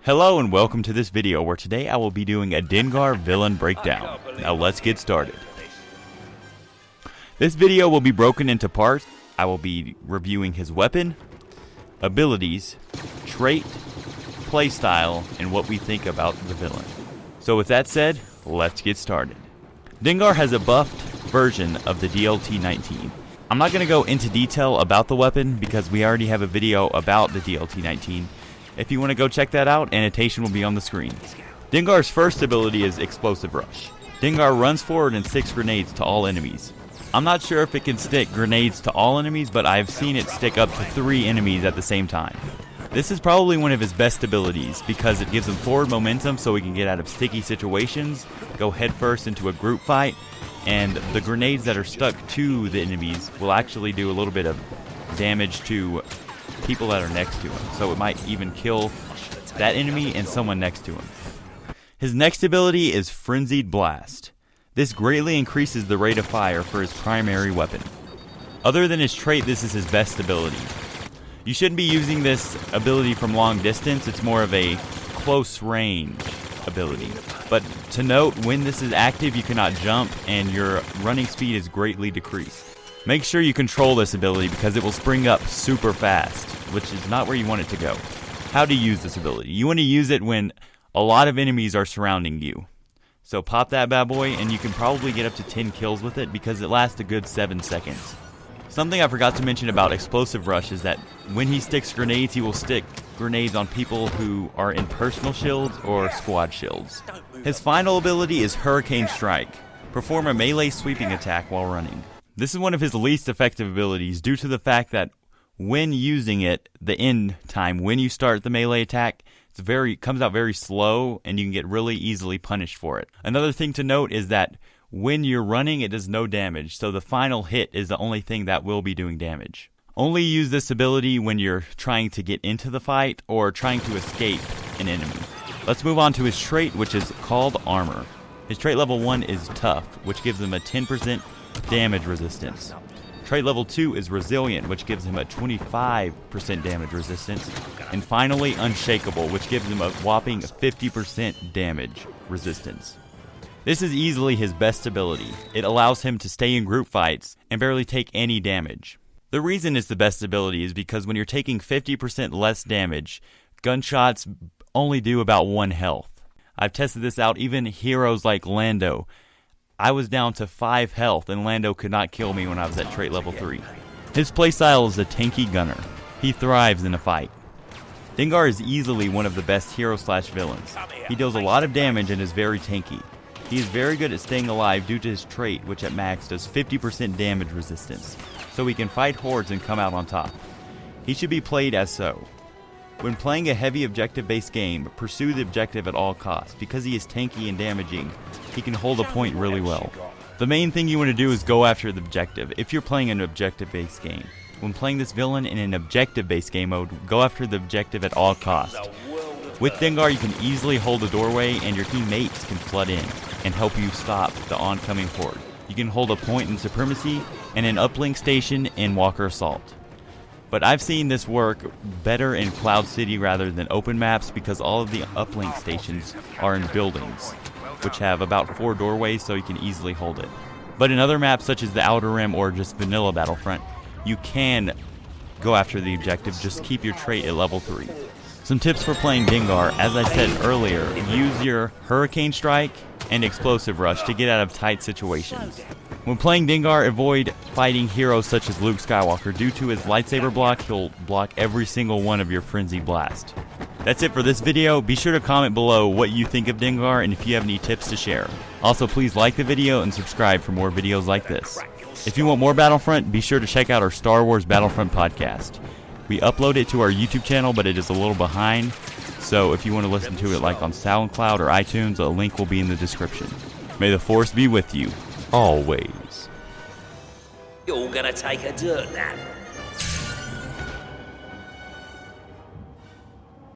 Hello and welcome to this video where today I will be doing a Dengar villain breakdown. Now let's get started. This video will be broken into parts. I will be reviewing his weapon, abilities, trait, playstyle, and what we think about the villain. So with that said, let's get started. Dengar has a buffed version of the DLT-19. I'm not going to go into detail about the weapon because we already have a video about the DLT-19. If you want to go check that out, annotation will be on the screen. Dengar's first ability is Explosive Rush. Dengar runs forward and sticks grenades to all enemies. I'm not sure if it can stick grenades to all enemies, but I've seen it stick up to 3 enemies at the same time. This is probably one of his best abilities because it gives him forward momentum so he can get out of sticky situations, go headfirst into a group fight, and the grenades that are stuck to the enemies will actually do a little bit of damage to people that are next to him. So it might even kill that enemy and someone next to him. His next ability is Frenzied Blast. This greatly increases the rate of fire for his primary weapon. Other than his trait, this is his best ability. You shouldn't be using this ability from long distance. It's more of a close range ability. But to note, when this is active, you cannot jump and your running speed is greatly decreased. Make sure you control this ability because it will spring up super fast, which is not where you want it to go. How to use this ability? You want to use it when a lot of enemies are surrounding you. So pop that bad boy and you can probably get up to 10 kills with it because it lasts a good 7 seconds. Something I forgot to mention about Explosive Rush is that when he sticks grenades, he will stick grenades on people who are in personal shields or squad shields. His final ability is Hurricane Strike. Perform a melee sweeping attack while running. This is one of his least effective abilities due to the fact that when using it, the end time, when you start the melee attack, comes out very slow and you can get really easily punished for it. Another thing to note is that when you're running, it does no damage, so the final hit is the only thing that will be doing damage. Only use this ability when you're trying to get into the fight or trying to escape an enemy. Let's move on to his trait, which is called Armor. His trait level 1 is Tough, which gives him a 10% damage resistance. Trait level 2 is Resilient, which gives him a 25% damage resistance. And finally, Unshakable, which gives him a whopping 50% damage resistance. This is easily his best ability. It allows him to stay in group fights and barely take any damage. The reason it's the best ability is because when you're taking 50% less damage, gunshots only do about 1 health. I've tested this out, even heroes like Lando. I was down to 5 health and Lando could not kill me when I was at trait level 3. His playstyle is a tanky gunner. He thrives in a fight. Dengar is easily one of the best hero/villains. He deals a lot of damage and is very tanky. He is very good at staying alive due to his trait, which at max does 50% damage resistance, so he can fight hordes and come out on top. He should be played as so. When playing a heavy objective-based game, pursue the objective at all costs. Because he is tanky and damaging, he can hold a point really well. The main thing you want to do is go after the objective, if you're playing an objective-based game. When playing this villain in an objective-based game mode, go after the objective at all costs. With Dengar, you can easily hold the doorway and your teammates can flood in and help you stop the oncoming horde. You can hold a point in Supremacy and an uplink station in Walker Assault. But I've seen this work better in Cloud City rather than open maps because all of the uplink stations are in buildings, which have about 4 doorways so you can easily hold it. But in other maps such as the Outer Rim or just vanilla Battlefront, you can go after the objective, just keep your trait at level 3. Some tips for playing Dengar: as I said earlier, use your Hurricane Strike and Explosive Rush to get out of tight situations. When playing Dengar, avoid fighting heroes such as Luke Skywalker. Due to his lightsaber block, he'll block every single one of your Frenzied Blast. That's it for this video. Be sure to comment below what you think of Dengar and if you have any tips to share. Also, please like the video and subscribe for more videos like this. If you want more Battlefront, be sure to check out our Star Wars Battlefront podcast. We upload it to our YouTube channel, but it is a little behind, so if you want to listen to it like on SoundCloud or iTunes, a link will be in the description. May the Force be with you, always. You're gonna take a dirt nap.